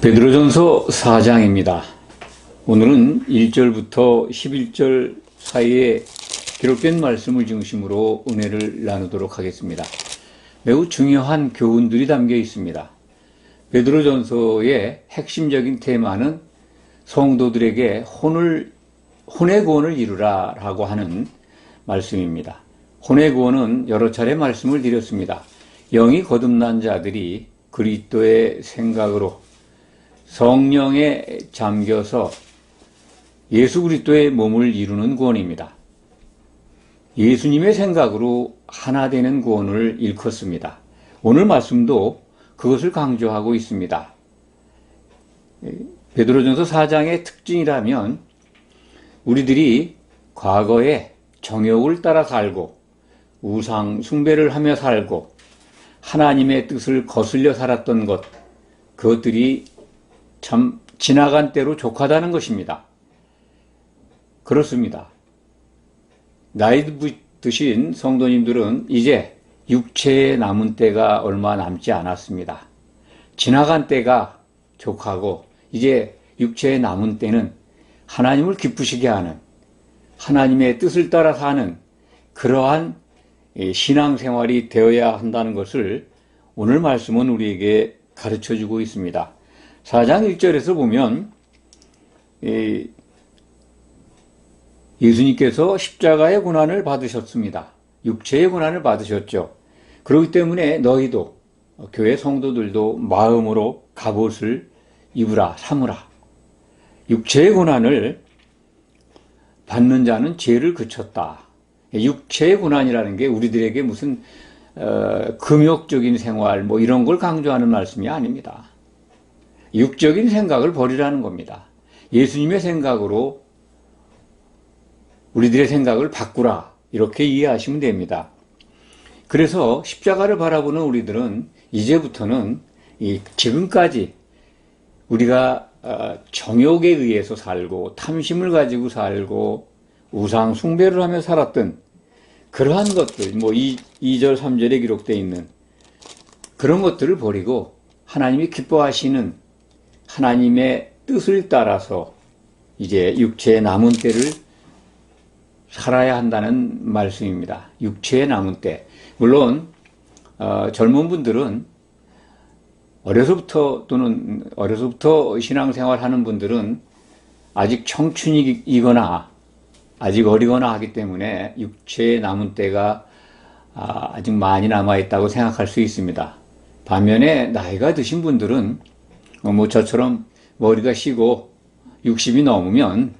베드로전서 4장입니다. 오늘은 1절부터 11절 사이에 기록된 말씀을 중심으로 은혜를 나누도록 하겠습니다. 매우 중요한 교훈들이 담겨 있습니다. 베드로전서의 핵심적인 테마는 성도들에게 혼의 구원을 이루라 라고 하는 말씀입니다. 혼의 구원은 여러 차례 말씀을 드렸습니다. 영이 거듭난 자들이 그리스도의 생각으로 성령에 잠겨서 예수 그리스도의 몸을 이루는 구원입니다. 예수님의 생각으로 하나 되는 구원을 일컫습니다. 오늘 말씀도 그것을 강조하고 있습니다. 베드로전서 4장의 특징이라면 우리들이 과거에 정욕을 따라 살고 우상 숭배를 하며 살고 하나님의 뜻을 거슬려 살았던 그것들이 참 지나간 때로 족하다는 것입니다. 그렇습니다. 나이 드신 성도님들은 이제 육체에 남은 때가 얼마 남지 않았습니다. 지나간 때가 족하고 이제 육체에 남은 때는 하나님을 기쁘시게 하는 하나님의 뜻을 따라 사는 그러한 신앙생활이 되어야 한다는 것을 오늘 말씀은 우리에게 가르쳐주고 있습니다. 4장 1절에서 보면 예수님께서 십자가의 고난을 받으셨습니다. 육체의 고난을 받으셨죠. 그렇기 때문에 너희도 교회 성도들도 마음으로 갑옷을 입으라 삼으라. 육체의 고난을 받는 자는 죄를 그쳤다. 육체의 고난이라는 게 우리들에게 무슨 금욕적인 생활 이런 걸 강조하는 말씀이 아닙니다. 육적인 생각을 버리라는 겁니다. 예수님의 생각으로 우리들의 생각을 바꾸라 이렇게 이해하시면 됩니다. 그래서 십자가를 바라보는 우리들은 이제부터는 지금까지 우리가 정욕에 의해서 살고 탐심을 가지고 살고 우상 숭배를 하며 살았던 그러한 것들 2절 3절에 기록되어 있는 그런 것들을 버리고 하나님이 기뻐하시는 하나님의 뜻을 따라서 이제 육체의 남은 때를 살아야 한다는 말씀입니다. 육체의 남은 때. 물론 젊은 분들은 어려서부터 신앙생활 하는 분들은 아직 청춘이거나 아직 어리거나 하기 때문에 육체의 남은 때가 아직 많이 남아있다고 생각할 수 있습니다. 반면에 나이가 드신 분들은 저처럼 머리가 쉬고 60이 넘으면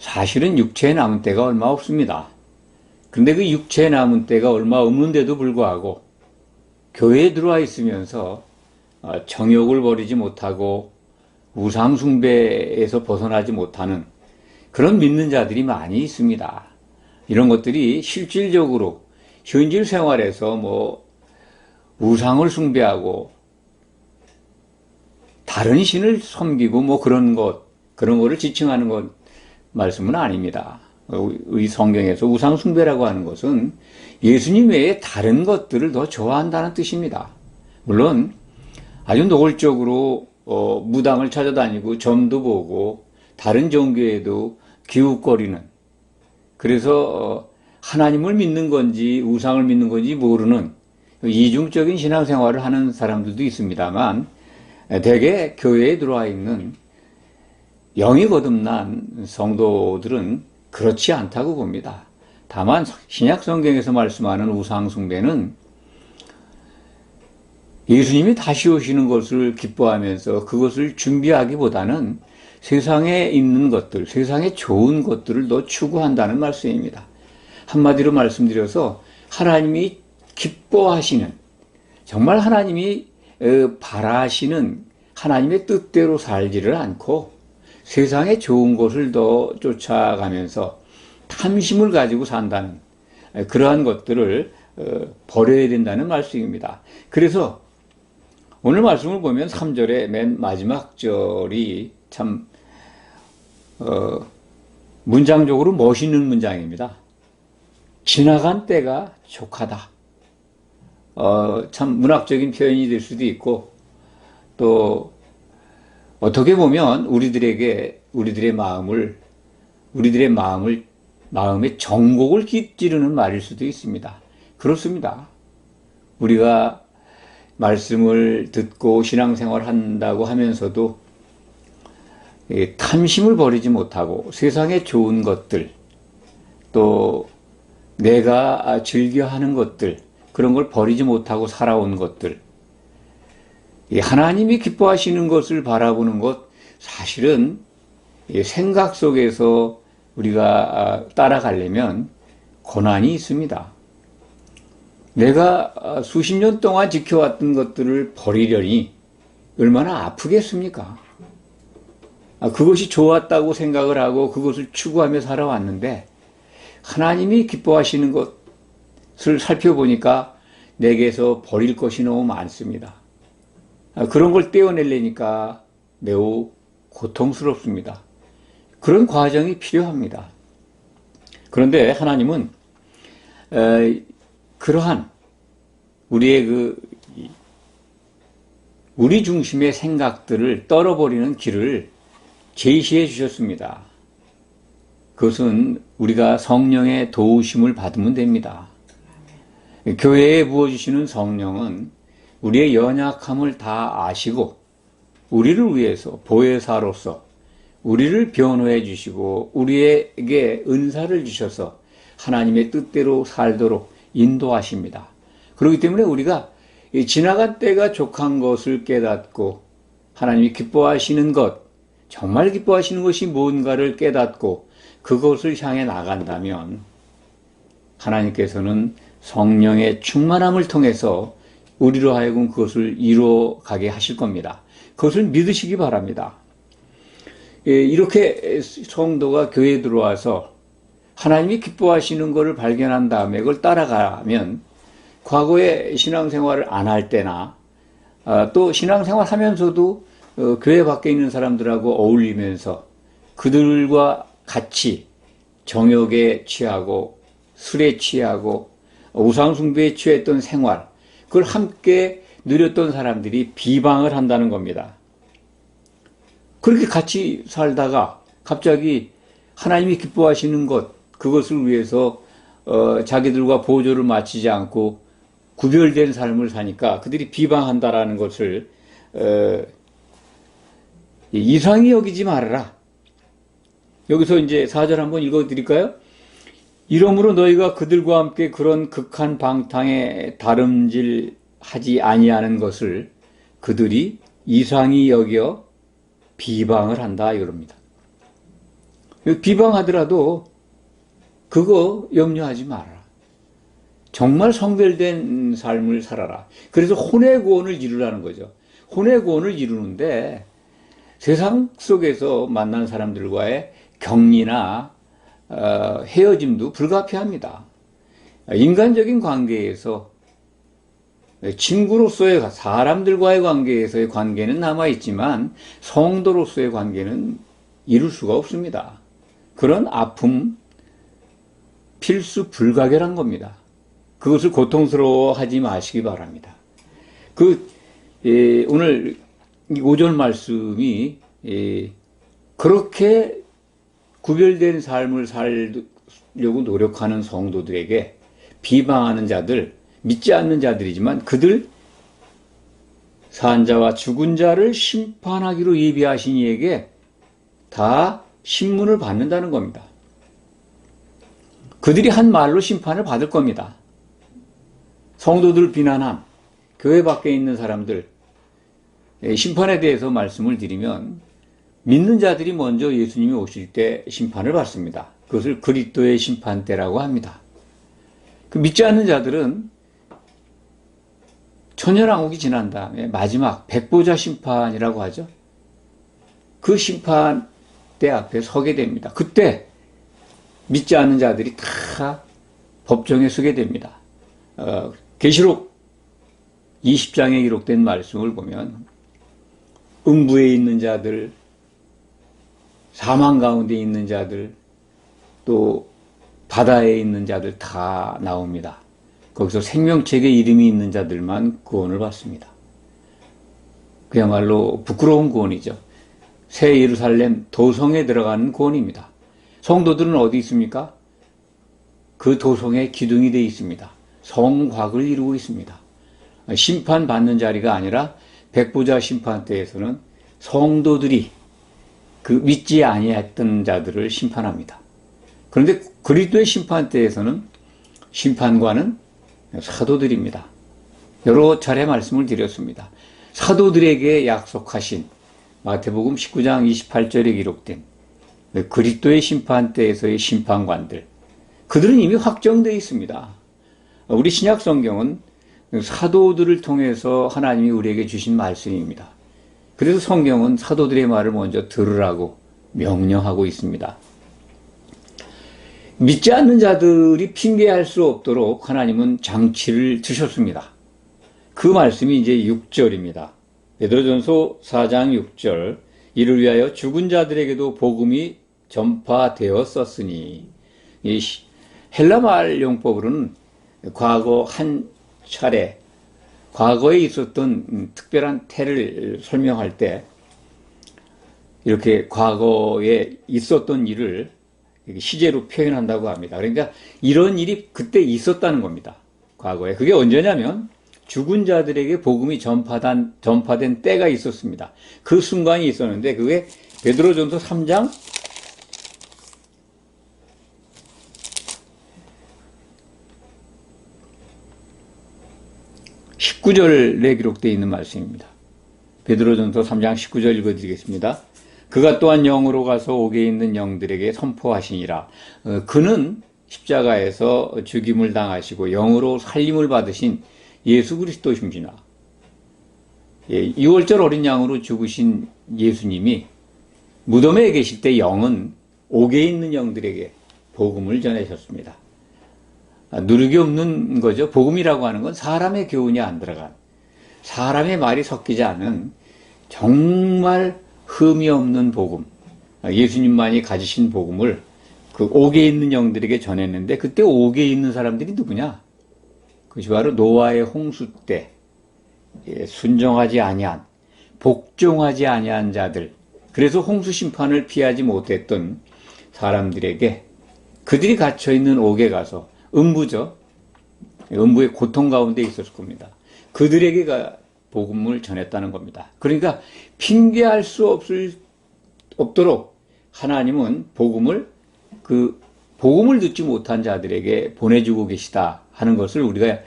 사실은 육체에 남은 때가 얼마 없습니다. 근데 그 육체에 남은 때가 얼마 없는데도 불구하고 교회에 들어와 있으면서 정욕을 버리지 못하고 우상 숭배에서 벗어나지 못하는 그런 믿는 자들이 많이 있습니다. 이런 것들이 실질적으로 현실 생활에서 우상을 숭배하고 다른 신을 섬기고 그런 거를 지칭하는 말씀은 아닙니다. 이 성경에서 우상 숭배라고 하는 것은 예수님 외에 다른 것들을 더 좋아한다는 뜻입니다. 물론 아주 노골적으로 무당을 찾아다니고 점도 보고 다른 종교에도 기웃거리는 그래서 하나님을 믿는 건지 우상을 믿는 건지 모르는 이중적인 신앙생활을 하는 사람들도 있습니다만 대개 교회에 들어와 있는 영이 거듭난 성도들은 그렇지 않다고 봅니다. 다만 신약 성경에서 말씀하는 우상 숭배는 예수님이 다시 오시는 것을 기뻐하면서 그것을 준비하기보다는 세상에 있는 것들, 세상에 좋은 것들을 더 추구한다는 말씀입니다. 한마디로 말씀드려서 하나님이 기뻐하시는, 정말 하나님이 바라시는 하나님의 뜻대로 살지를 않고 세상에 좋은 것을 더 쫓아가면서 탐심을 가지고 산다는 그러한 것들을 버려야 된다는 말씀입니다. 그래서 오늘 말씀을 보면 3절의 맨 마지막 절이 참 문장적으로 멋있는 문장입니다. 지나간 때가 족하다. 참 문학적인 표현이 될 수도 있고 또 어떻게 보면 우리들의 마음에 정곡을 찌르는 말일 수도 있습니다. 그렇습니다. 우리가 말씀을 듣고 신앙생활 한다고 하면서도 탐심을 버리지 못하고 세상의 좋은 것들, 또 내가 즐겨하는 것들, 그런 걸 버리지 못하고 살아온 것들, 하나님이 기뻐하시는 것을 바라보는 것, 사실은 생각 속에서 우리가 따라가려면 고난이 있습니다. 내가 수십 년 동안 지켜왔던 것들을 버리려니 얼마나 아프겠습니까? 그것이 좋았다고 생각을 하고 그것을 추구하며 살아왔는데 하나님이 기뻐하시는 것을 살펴보니까 내게서 버릴 것이 너무 많습니다. 그런 걸 떼어내려니까 매우 고통스럽습니다. 그런 과정이 필요합니다. 그런데 하나님은 그러한 우리 중심의 생각들을 떨어버리는 길을 제시해 주셨습니다. 그것은 우리가 성령의 도우심을 받으면 됩니다. 교회에 부어주시는 성령은 우리의 연약함을 다 아시고 우리를 위해서 보혜사로서 우리를 변호해 주시고 우리에게 은사를 주셔서 하나님의 뜻대로 살도록 인도하십니다. 그렇기 때문에 우리가 지나간 때가 족한 것을 깨닫고 하나님이 기뻐하시는 것, 정말 기뻐하시는 것이 뭔가를 깨닫고 그것을 향해 나간다면 하나님께서는 성령의 충만함을 통해서 우리로 하여금 그것을 이루어가게 하실 겁니다. 그것을 믿으시기 바랍니다. 이렇게 성도가 교회에 들어와서 하나님이 기뻐하시는 것을 발견한 다음에 그걸 따라가면 과거에 신앙생활을 안 할 때나 또 신앙생활 하면서도 교회 밖에 있는 사람들하고 어울리면서 그들과 같이 정욕에 취하고 술에 취하고 우상숭배에 취했던 생활, 그걸 함께 누렸던 사람들이 비방을 한다는 겁니다. 그렇게 같이 살다가 갑자기 하나님이 기뻐하시는 것, 그것을 위해서 자기들과 보조를 맞추지 않고 구별된 삶을 사니까 그들이 비방한다라는 것을 이상히 여기지 말아라. 여기서 이제 4절 한번 읽어드릴까요? 이러므로 너희가 그들과 함께 그런 극한 방탕에 다름질하지 아니하는 것을 그들이 이상히 여겨 비방을 한다 이럽니다. 비방하더라도 그거 염려하지 말아라. 정말 성별된 삶을 살아라. 그래서 혼의 구원을 이루라는 거죠. 혼의 구원을 이루는데 세상 속에서 만난 사람들과의 격리나 헤어짐도 불가피합니다. 인간적인 관계에서 친구로서의 사람들과의 관계에서의 관계는 남아있지만 성도로서의 관계는 이룰 수가 없습니다. 그런 아픔 필수 불가결한 겁니다. 그것을 고통스러워하지 마시기 바랍니다. 오늘 5절 말씀이 그렇게 구별된 삶을 살려고 노력하는 성도들에게 비방하는 자들, 믿지 않는 자들이지만 그들 산자와 죽은 자를 심판하기로 예비하신 이에게 다 심문을 받는다는 겁니다. 그들이 한 말로 심판을 받을 겁니다. 성도들을 비난한 교회 밖에 있는 사람들 심판에 대해서 말씀을 드리면 믿는 자들이 먼저 예수님이 오실 때 심판을 받습니다. 그것을 그리스도의 심판대라고 합니다. 그 믿지 않는 자들은 천년왕국이 지난 다음에 마지막 백보자 심판이라고 하죠. 그 심판대 앞에 서게 됩니다. 그때 믿지 않는 자들이 다 법정에 서게 됩니다. 계시록 20장에 기록된 말씀을 보면 음부에 있는 자들, 사망 가운데 있는 자들, 또 바다에 있는 자들 다 나옵니다. 거기서 생명책에 이름이 있는 자들만 구원을 받습니다. 그야말로 부끄러운 구원이죠. 새 예루살렘 도성에 들어가는 구원입니다. 성도들은 어디 있습니까? 그 도성에 기둥이 되어 있습니다. 성곽을 이루고 있습니다. 심판받는 자리가 아니라 백보자 심판 때에서는 성도들이 그 믿지 아니했던 자들을 심판합니다. 그런데 그리스도의 심판 때에서는 심판관은 사도들입니다. 여러 차례 말씀을 드렸습니다. 사도들에게 약속하신 마태복음 19장 28절에 기록된 그리스도의 심판 때에서의 심판관들, 그들은 이미 확정되어 있습니다. 우리 신약 성경은 사도들을 통해서 하나님이 우리에게 주신 말씀입니다. 그래서 성경은 사도들의 말을 먼저 들으라고 명령하고 있습니다. 믿지 않는 자들이 핑계할 수 없도록 하나님은 장치를 드셨습니다. 그 말씀이 이제 6절입니다. 베드로전서 4장 6절, 이를 위하여 죽은 자들에게도 복음이 전파되었었으니. 이 헬라말 용법으로는 과거 한 차례, 과거에 있었던 특별한 태를 설명할 때 이렇게 과거에 있었던 일을 시제로 표현한다고 합니다. 그러니까 이런 일이 그때 있었다는 겁니다. 과거에. 그게 언제냐면 죽은 자들에게 복음이 전파된 때가 있었습니다. 그 순간이 있었는데 그게 베드로전서 3장 19절에 기록되어 있는 말씀입니다. 베드로전서 3장 19절 읽어드리겠습니다. 그가 또한 영으로 가서 옥에 있는 영들에게 선포하시니라. 그는 십자가에서 죽임을 당하시고 영으로 살림을 받으신 예수 그리스도심이나 6월절 어린 양으로 죽으신 예수님이 무덤에 계실 때 영은 옥에 있는 영들에게 복음을 전하셨습니다. 누룩이 없는 거죠. 복음이라고 하는 건 사람의 교훈이 안 들어간, 사람의 말이 섞이지 않은 정말 흠이 없는 복음, 예수님만이 가지신 복음을 그 옥에 있는 영들에게 전했는데, 그때 옥에 있는 사람들이 누구냐? 그것이 바로 노아의 홍수 때 순종하지 아니한, 복종하지 아니한 자들, 그래서 홍수 심판을 피하지 못했던 사람들에게, 그들이 갇혀있는 옥에 가서 음부죠. 음부의 고통 가운데 있었을 겁니다. 그들에게 복음을 전했다는 겁니다. 그러니까 핑계할 수 없도록 하나님은 복음을 듣지 못한 자들에게 보내주고 계시다 하는 것을 우리가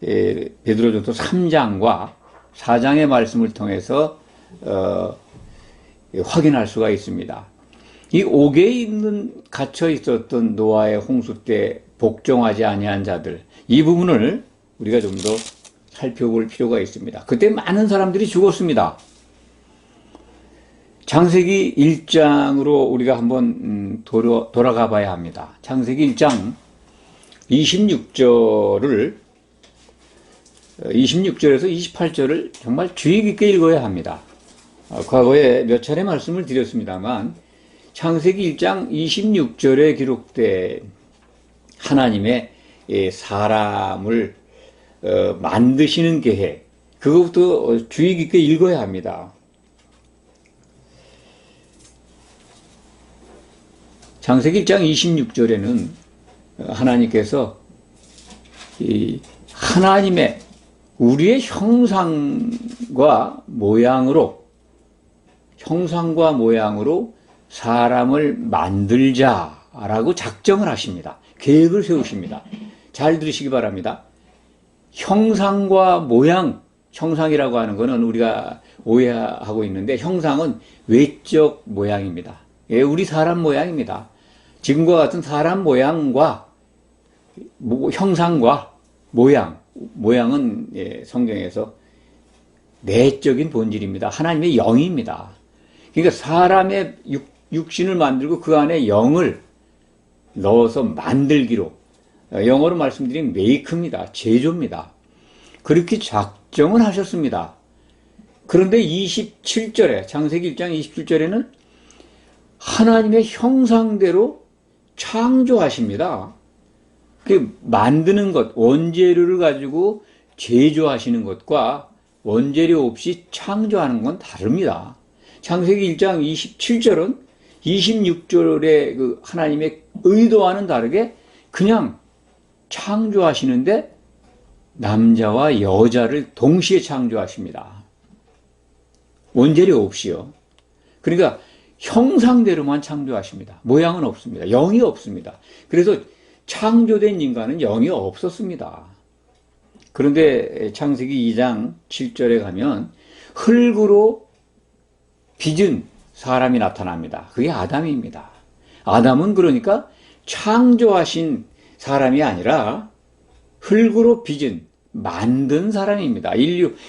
베드로전서 3장과 4장의 말씀을 통해서 확인할 수가 있습니다. 이 옥에 갇혀 있었던 노아의 홍수 때 복종하지 아니한 자들, 이 부분을 우리가 좀 더 살펴볼 필요가 있습니다. 그때 많은 사람들이 죽었습니다. 창세기 1장으로 우리가 한번 돌아가 봐야 합니다. 창세기 1장 26절에서 28절을 정말 주의 깊게 읽어야 합니다. 과거에 몇 차례 말씀을 드렸습니다만 창세기 1장 26절에 기록된 하나님의 사람을 만드시는 계획, 그것부터 주의 깊게 읽어야 합니다. 창세기 1장 26절에는 하나님께서 하나님의 우리의 형상과 모양으로 사람을 만들자라고 작정을 하십니다. 계획을 세우십니다. 잘 들으시기 바랍니다. 형상과 모양, 형상이라고 하는 것은 우리가 오해하고 있는데 형상은 외적 모양입니다. 우리 사람 모양입니다. 지금과 같은 사람 모양과 형상과 모양은 성경에서 내적인 본질입니다. 하나님의 영입니다. 그러니까 사람의 육신을 만들고 그 안에 영을 넣어서 만들기로, 영어로 말씀드리면 메이크입니다. 제조입니다. 그렇게 작정을 하셨습니다. 그런데 27절에, 창세기 1장 27절에는 하나님의 형상대로 창조하십니다. 그 만드는 것, 원재료를 가지고 제조하시는 것과 원재료 없이 창조하는 건 다릅니다. 창세기 1장 27절은 26절의 그 하나님의 의도와는 다르게 그냥 창조하시는데 남자와 여자를 동시에 창조하십니다. 원재료 없이요. 그러니까 형상대로만 창조하십니다. 모양은 없습니다. 영이 없습니다. 그래서 창조된 인간은 영이 없었습니다. 그런데 창세기 2장 7절에 가면 흙으로 빚은 사람이 나타납니다. 그게 아담입니다. 아담은 그러니까 창조하신 사람이 아니라 흙으로 빚은 만든 사람입니다.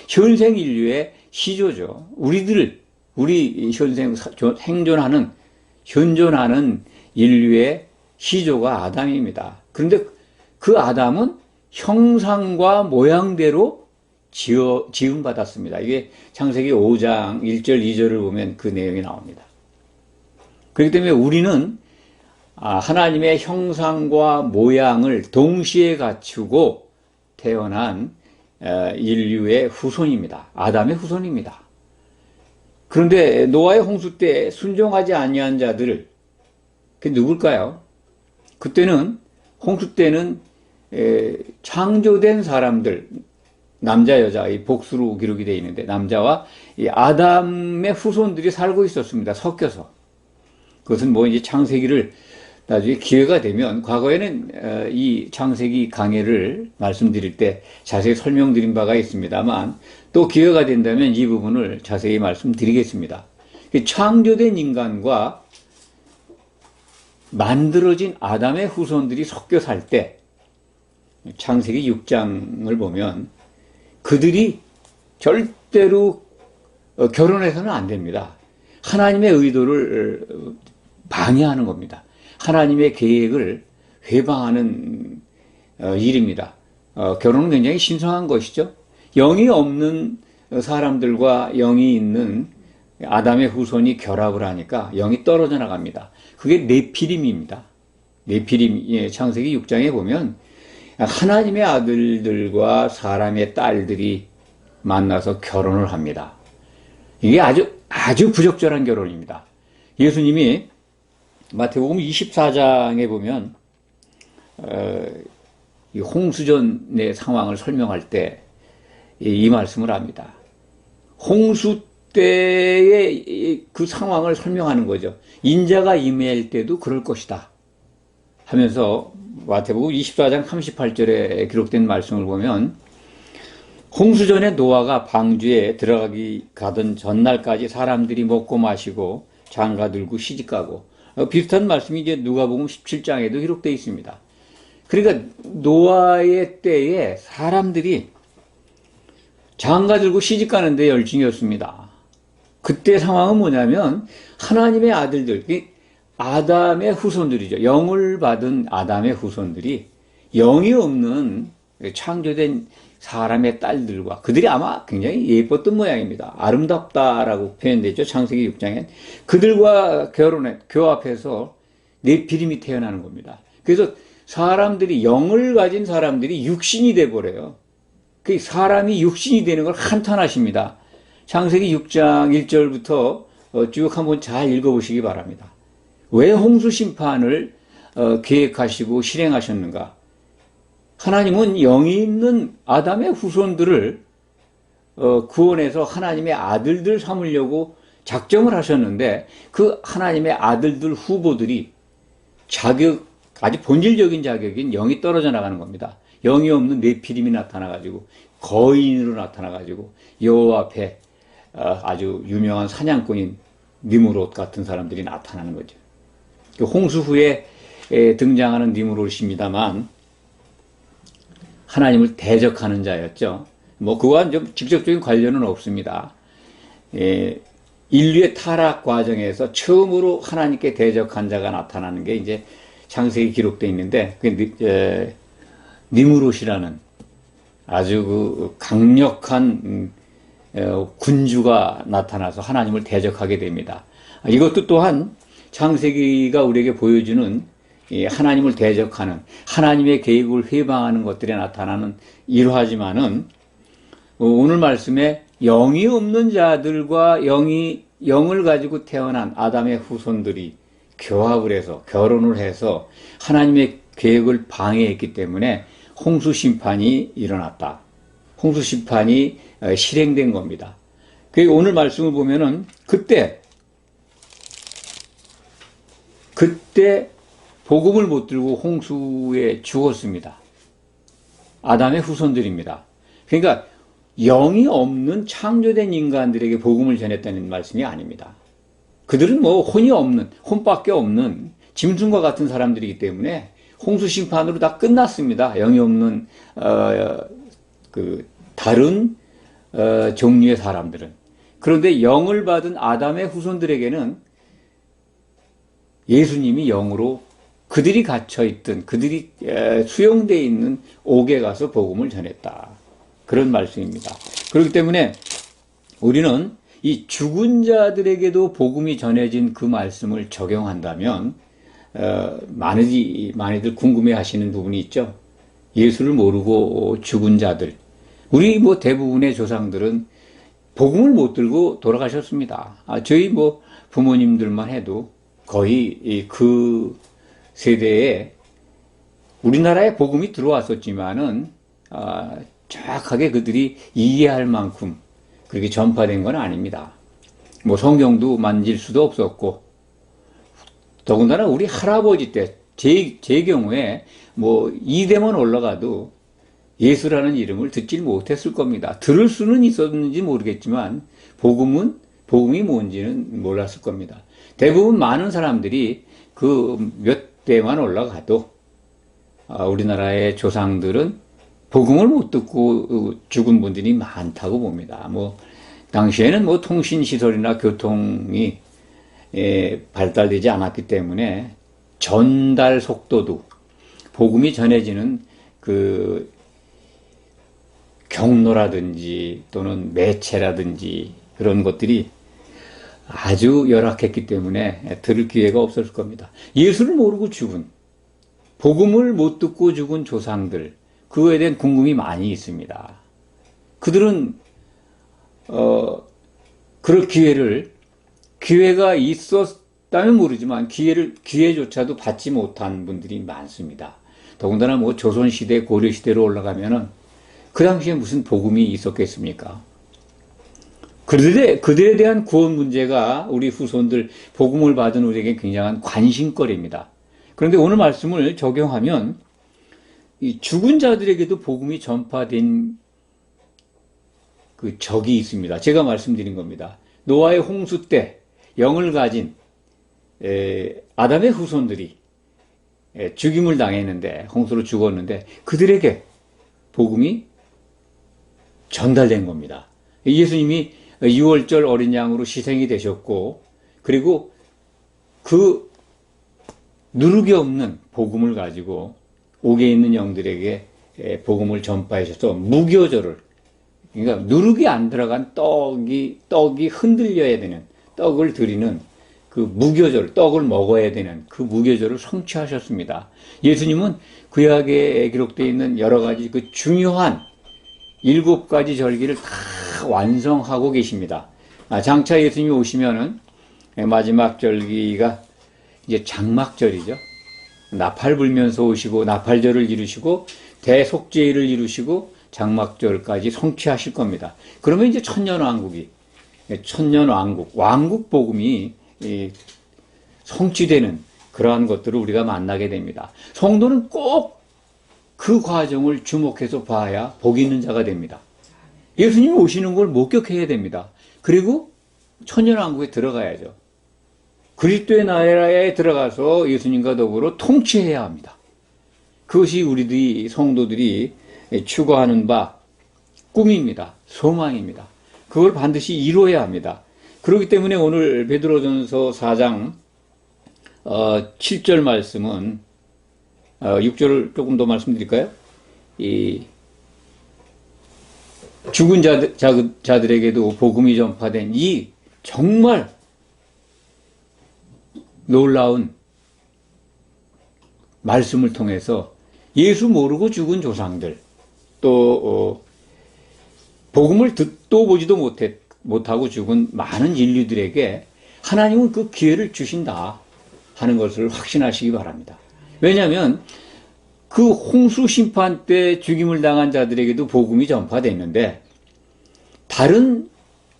현생 인류의 시조죠. 우리 현존하는 인류의 시조가 아담입니다. 그런데 그 아담은 형상과 모양대로 지음받았습니다. 이게 창세기 5장 1절, 2절을 보면 그 내용이 나옵니다. 그렇기 때문에 우리는 하나님의 형상과 모양을 동시에 갖추고 태어난 인류의 후손입니다. 아담의 후손입니다. 그런데 노아의 홍수 때 순종하지 아니한 자들, 그게 누굴까요? 그때는 홍수 때는 창조된 사람들, 남자 여자 이 복수로 기록이 되어 있는데 남자와 이 아담의 후손들이 살고 있었습니다. 섞여서. 그것은 뭐 이제 창세기를 나중에 기회가 되면, 과거에는 이 창세기 강해를 말씀드릴 때 자세히 설명드린 바가 있습니다만 또 기회가 된다면 이 부분을 자세히 말씀드리겠습니다. 창조된 인간과 만들어진 아담의 후손들이 섞여 살 때 창세기 6장을 보면 그들이 절대로 결혼해서는 안 됩니다. 하나님의 의도를 방해하는 겁니다. 하나님의 계획을 회방하는 일입니다. 결혼은 굉장히 신성한 것이죠. 영이 없는 사람들과 영이 있는 아담의 후손이 결합을 하니까 영이 떨어져 나갑니다. 그게 네피림입니다. 네피림, 창세기 6장에 보면 하나님의 아들들과 사람의 딸들이 만나서 결혼을 합니다. 이게 아주 부적절한 결혼입니다. 예수님이 마태복음 24장에 보면 이 홍수전의 상황을 설명할 때 이 말씀을 합니다. 홍수 때의 그 상황을 설명하는 거죠. 인자가 임할 때도 그럴 것이다 하면서 마태복음 24장 38절에 기록된 말씀을 보면 홍수전에 노아가 방주에 가던 전날까지 사람들이 먹고 마시고 장가들고 시집가고, 비슷한 말씀이 이제 누가복음 17장에도 기록되어 있습니다. 그러니까 노아의 때에 사람들이 장가들고 시집가는 데 열중이었습니다. 그때 상황은 뭐냐면 하나님의 아들들, 아담의 후손들이죠. 영을 받은 아담의 후손들이 영이 없는 창조된 사람의 딸들과, 그들이 아마 굉장히 예뻤던 모양입니다. 아름답다라고 표현되죠. 창세기 6장엔. 그들과 교합해서 네피림이 태어나는 겁니다. 그래서 사람들이, 영을 가진 사람들이 육신이 돼버려요. 그 사람이 육신이 되는 걸 한탄하십니다. 창세기 6장 1절부터 쭉 한번 잘 읽어보시기 바랍니다. 왜 홍수 심판을 계획하시고 실행하셨는가? 하나님은 영이 있는 아담의 후손들을 구원해서 하나님의 아들들 삼으려고 작정을 하셨는데, 그 하나님의 아들들 후보들이 아주 본질적인 자격인 영이 떨어져 나가는 겁니다. 영이 없는 네피림이 나타나가지고, 거인으로 나타나가지고 여호와 앞에 아주 유명한 사냥꾼인 니므롯 같은 사람들이 나타나는 거죠. 홍수 후에 등장하는 니므롯입니다만 하나님을 대적하는 자였죠. 뭐 그와 좀 직접적인 관련은 없습니다. 인류의 타락 과정에서 처음으로 하나님께 대적한 자가 나타나는 게 이제 창세기 기록되어 있는데, 그게 니므롯이라는 아주 그 강력한 군주가 나타나서 하나님을 대적하게 됩니다. 이것도 또한 창세기가 우리에게 보여주는 하나님을 대적하는, 하나님의 계획을 회방하는 것들에 나타나는 일화지만은, 오늘 말씀에 영이 없는 자들과 영을 가지고 태어난 아담의 후손들이 교합을 해서, 결혼을 해서 하나님의 계획을 방해했기 때문에 홍수 심판이 일어났다. 홍수 심판이 실행된 겁니다. 오늘 말씀을 보면은 그때 복음을 못 들고 홍수에 죽었습니다. 아담의 후손들입니다. 그러니까 영이 없는 창조된 인간들에게 복음을 전했다는 말씀이 아닙니다. 그들은 뭐 혼밖에 없는 짐승과 같은 사람들이기 때문에 홍수 심판으로 다 끝났습니다. 영이 없는 다른 종류의 사람들은. 그런데 영을 받은 아담의 후손들에게는 예수님이 영으로 그들이 갇혀있던, 그들이 수용되어 있는 옥에 가서 복음을 전했다. 그런 말씀입니다. 그렇기 때문에 우리는 이 죽은 자들에게도 복음이 전해진 그 말씀을 적용한다면 많이들 궁금해 하시는 부분이 있죠. 예수를 모르고 죽은 자들. 우리 대부분의 조상들은 복음을 못 들고 돌아가셨습니다. 저희 부모님들만 해도 거의 그 세대에 우리나라에 복음이 들어왔었지만은 정확하게 그들이 이해할 만큼 그렇게 전파된 건 아닙니다. 성경도 만질 수도 없었고, 더군다나 우리 할아버지 때, 제 경우에 이대만 올라가도 예수라는 이름을 듣질 못했을 겁니다. 들을 수는 있었는지 모르겠지만 복음이 뭔지는 몰랐을 겁니다. 대부분 많은 사람들이 그 몇 대만 올라가도 우리나라의 조상들은 복음을 못 듣고 죽은 분들이 많다고 봅니다. 당시에는 통신시설이나 교통이 발달되지 않았기 때문에 전달 속도도 복음이 전해지는 그 경로라든지 또는 매체라든지 그런 것들이 아주 열악했기 때문에 들을 기회가 없었을 겁니다. 예수를 모르고 죽은, 복음을 못 듣고 죽은 조상들, 그거에 대한 궁금이 많이 있습니다. 그들은 그럴 기회가 있었다면 모르지만 기회조차도 받지 못한 분들이 많습니다. 더군다나 조선시대, 고려시대로 올라가면은 그 당시에 무슨 복음이 있었겠습니까? 그들에 대한 구원 문제가 우리 후손들, 복음을 받은 우리에게 굉장한 관심거리입니다. 그런데 오늘 말씀을 적용하면 이 죽은 자들에게도 복음이 전파된 그 적이 있습니다. 제가 말씀드린 겁니다. 노아의 홍수 때 영을 가진 아담의 후손들이 죽임을 당했는데, 홍수로 죽었는데 그들에게 복음이 전달된 겁니다. 예수님이 6월절 어린 양으로 희생이 되셨고, 그리고 그 누룩이 없는 복음을 가지고 옥에 있는 영들에게 복음을 전파하셔서 무교절을, 그러니까 누룩이 안 들어간 떡이 흔들려야 되는, 떡을 드리는 그 무교절, 떡을 먹어야 되는 그 무교절을 성취하셨습니다. 예수님은 구약에 기록되어 있는 여러 가지 그 중요한 7가지 절기를 다 완성하고 계십니다. 장차 예수님이 오시면은 마지막 절기가 이제 장막절이죠. 나팔 불면서 오시고 나팔절을 이루시고 대속죄일을 이루시고 장막절까지 성취하실 겁니다. 그러면 이제 천년왕국, 왕국 복음이 성취되는 그러한 것들을 우리가 만나게 됩니다. 성도는 꼭 그 과정을 주목해서 봐야 복 있는 자가 됩니다. 예수님이 오시는 걸 목격해야 됩니다. 그리고 천년왕국에 들어가야죠. 그리스도의 나라에 들어가서 예수님과 더불어 통치해야 합니다. 그것이 우리들이, 성도들이 추구하는 바 꿈입니다. 소망입니다. 그걸 반드시 이루어야 합니다. 그렇기 때문에 오늘 베드로전서 4장 7절 말씀은 6절을 조금 더 말씀드릴까요? 이 죽은 자들에게도 복음이 전파된 이 정말 놀라운 말씀을 통해서 예수 모르고 죽은 조상들, 또 복음을 듣도 보지도 못하고 죽은 많은 인류들에게 하나님은 그 기회를 주신다 하는 것을 확신하시기 바랍니다. 왜냐하면 그 홍수 심판 때 죽임을 당한 자들에게도 복음이 전파됐는데 다른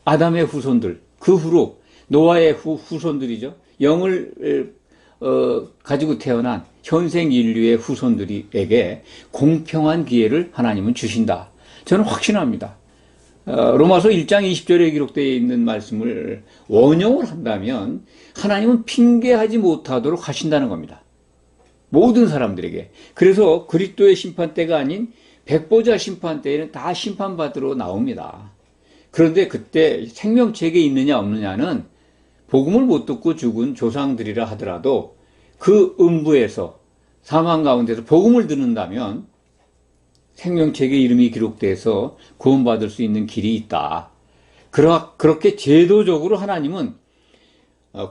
아담의 후손들, 그 후로 노아의 후손들이죠. 영을 가지고 태어난 현생 인류의 후손들에게 공평한 기회를 하나님은 주신다. 저는 확신합니다. 로마서 1장 20절에 기록되어 있는 말씀을 원용을 한다면 하나님은 핑계하지 못하도록 하신다는 겁니다. 모든 사람들에게. 그래서 그리스도의 심판대가 아닌 백보자 심판대에는 다 심판받으러 나옵니다. 그런데 그때 생명책에 있느냐 없느냐는 복음을 못 듣고 죽은 조상들이라 하더라도 그 음부에서 사망 가운데서 복음을 듣는다면 생명책에 이름이 기록돼서 구원받을 수 있는 길이 있다. 그렇게 제도적으로 하나님은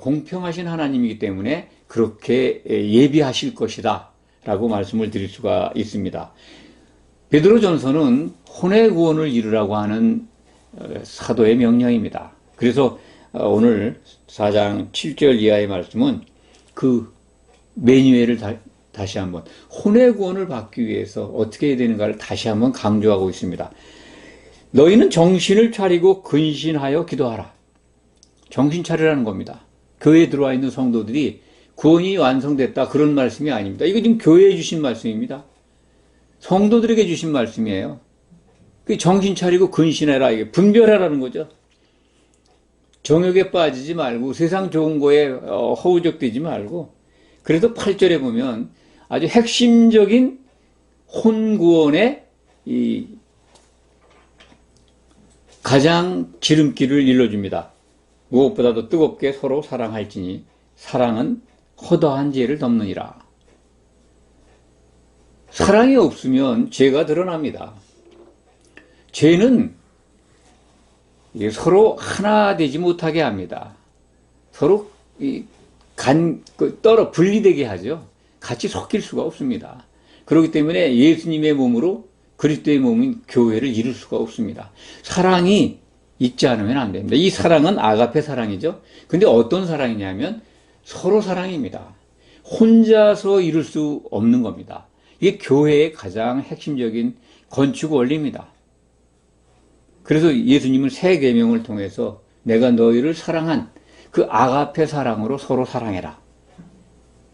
공평하신 하나님이기 때문에 그렇게 예비하실 것이다 라고 말씀을 드릴 수가 있습니다. 베드로전서는 혼의 구원을 이루라고 하는 사도의 명령입니다. 그래서 오늘 4장 7절 이하의 말씀은 그 매뉴얼을 다시 한번 혼의 구원을 받기 위해서 어떻게 해야 되는가를 다시 한번 강조하고 있습니다. 너희는 정신을 차리고 근신하여 기도하라. 정신 차리라는 겁니다. 교회에 들어와 있는 성도들이 구원이 완성됐다 그런 말씀이 아닙니다. 이거 지금 교회에 주신 말씀입니다. 성도들에게 주신 말씀이에요. 정신 차리고 근신해라. 이게 분별하라는 거죠. 정욕에 빠지지 말고 세상 좋은 거에 허우적대지 말고. 그래서 8절에 보면 아주 핵심적인 혼구원의 이 가장 지름길을 일러줍니다. 무엇보다도 뜨겁게 서로 사랑할지니 사랑은 허다한 죄를 덮느니라. 사랑이 없으면 죄가 드러납니다. 죄는 서로 하나 되지 못하게 합니다. 서로 분리되게 하죠. 같이 섞일 수가 없습니다. 그렇기 때문에 예수님의 몸으로 그리스도의 몸인 교회를 이룰 수가 없습니다. 사랑이 있지 않으면 안 됩니다. 이 사랑은 아가페 사랑이죠. 근데 어떤 사랑이냐면 서로 사랑입니다. 혼자서 이룰 수 없는 겁니다. 이게 교회의 가장 핵심적인 건축 원리입니다. 그래서 예수님은 새 계명을 통해서 내가 너희를 사랑한 그 아가페 사랑으로 서로 사랑해라.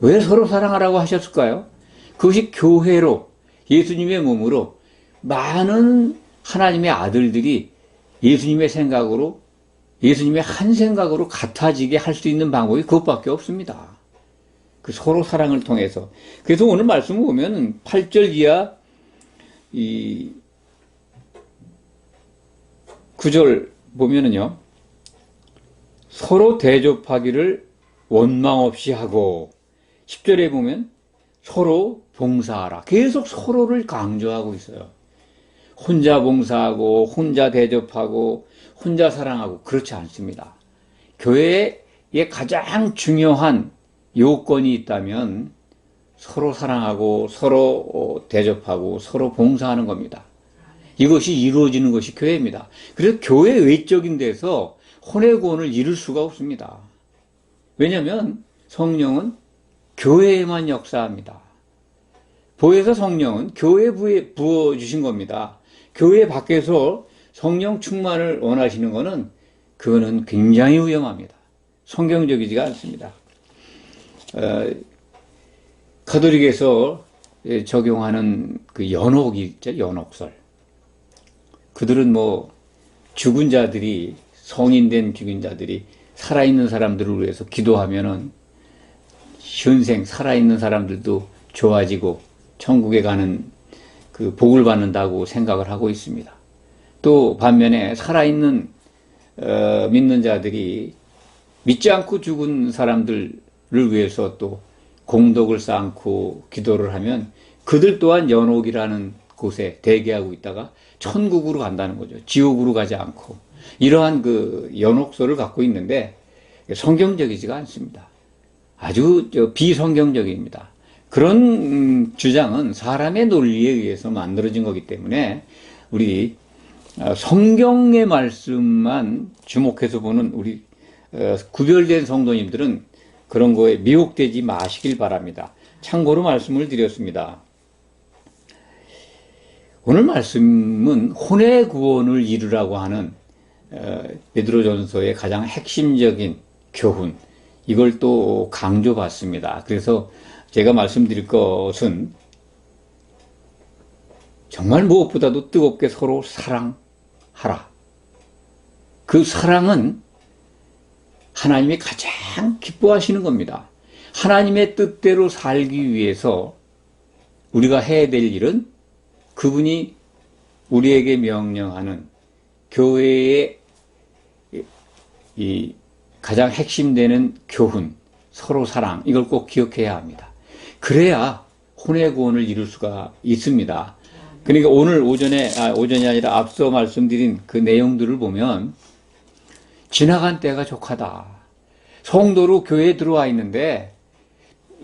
왜 서로 사랑하라고 하셨을까요? 그것이 교회로 예수님의 몸으로 많은 하나님의 아들들이 예수님의 생각으로 예수님의 한 생각으로 같아지게 할 수 있는 방법이 그것밖에 없습니다. 그 서로 사랑을 통해서. 그래서 오늘 말씀을 보면 8절 이하 이 9절 보면은요. 서로 대접하기를 원망 없이 하고 10절에 보면 서로 봉사하라. 계속 서로를 강조하고 있어요. 혼자 봉사하고 혼자 대접하고 혼자 사랑하고 그렇지 않습니다. 교회에 가장 중요한 요건이 있다면 서로 사랑하고 서로 대접하고 서로 봉사하는 겁니다. 이것이 이루어지는 것이 교회입니다. 그래서 교회 외적인 데서 혼의 구원을 이룰 수가 없습니다. 왜냐하면 성령은 교회에만 역사합니다. 보혜사 성령은 교회에 부어주신 겁니다. 교회 밖에서 성령 충만을 원하시는 것은 그거는 굉장히 위험합니다. 성경적이지가 않습니다. 가톨릭에서 적용하는 그 연옥이 있죠, 연옥설. 그들은 죽은 자들이, 성인된 죽은 자들이 살아있는 사람들을 위해서 기도하면은 현생 살아있는 사람들도 좋아지고 천국에 가는 그 복을 받는다고 생각을 하고 있습니다. 또 반면에 살아있는 믿는 자들이 믿지 않고 죽은 사람들을 위해서 또 공덕을 쌓고 기도를 하면 그들 또한 연옥이라는 곳에 대기하고 있다가 천국으로 간다는 거죠. 지옥으로 가지 않고. 이러한 그 연옥설을 갖고 있는데 성경적이지가 않습니다. 아주 비성경적입니다. 그런 주장은 사람의 논리에 의해서 만들어진 거기 때문에 우리 성경의 말씀만 주목해서 보는 우리 구별된 성도님들은 그런 거에 미혹되지 마시길 바랍니다. 참고로 말씀을 드렸습니다. 오늘 말씀은 혼의 구원을 이루라고 하는 베드로전서의 가장 핵심적인 교훈, 이걸 또 강조받습니다. 그래서 제가 말씀드릴 것은 정말 무엇보다도 뜨겁게 서로 사랑하라. 그 사랑은 하나님이 가장 기뻐하시는 겁니다. 하나님의 뜻대로 살기 위해서 우리가 해야 될 일은 그분이 우리에게 명령하는 교회의 이 가장 핵심되는 교훈, 서로 사랑, 이걸 꼭 기억해야 합니다. 그래야 혼의 구원을 이룰 수가 있습니다. 그러니까 오늘 오전이 아니라 앞서 말씀드린 그 내용들을 보면 지나간 때가 족하다. 성도로 교회에 들어와 있는데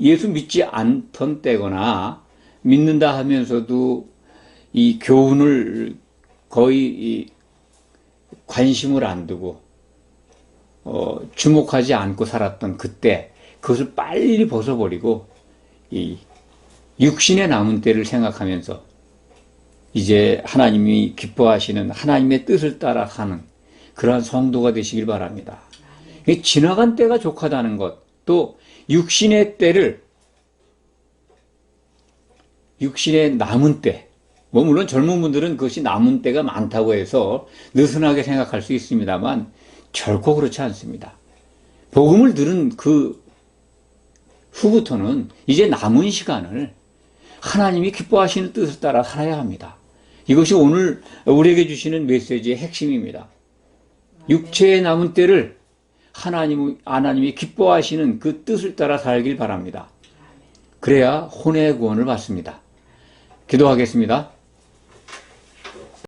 예수 믿지 않던 때거나 믿는다 하면서도 이 교훈을 거의 관심을 안 두고 주목하지 않고 살았던 그때 그것을 빨리 벗어버리고 이 육신의 남은 때를 생각하면서 이제 하나님이 기뻐하시는 하나님의 뜻을 따라 사는 그러한 성도가 되시길 바랍니다. 지나간 때가 족하다는 것, 또 육신의 때를, 육신의 남은 때, 물론 젊은 분들은 그것이 남은 때가 많다고 해서 느슨하게 생각할 수 있습니다만 결코 그렇지 않습니다. 복음을 들은 그 후부터는 이제 남은 시간을 하나님이 기뻐하시는 뜻을 따라 살아야 합니다. 이것이 오늘 우리에게 주시는 메시지의 핵심입니다. 육체의 남은 때를 하나님이 기뻐하시는 그 뜻을 따라 살길 바랍니다. 그래야 혼의 구원을 받습니다. 기도하겠습니다.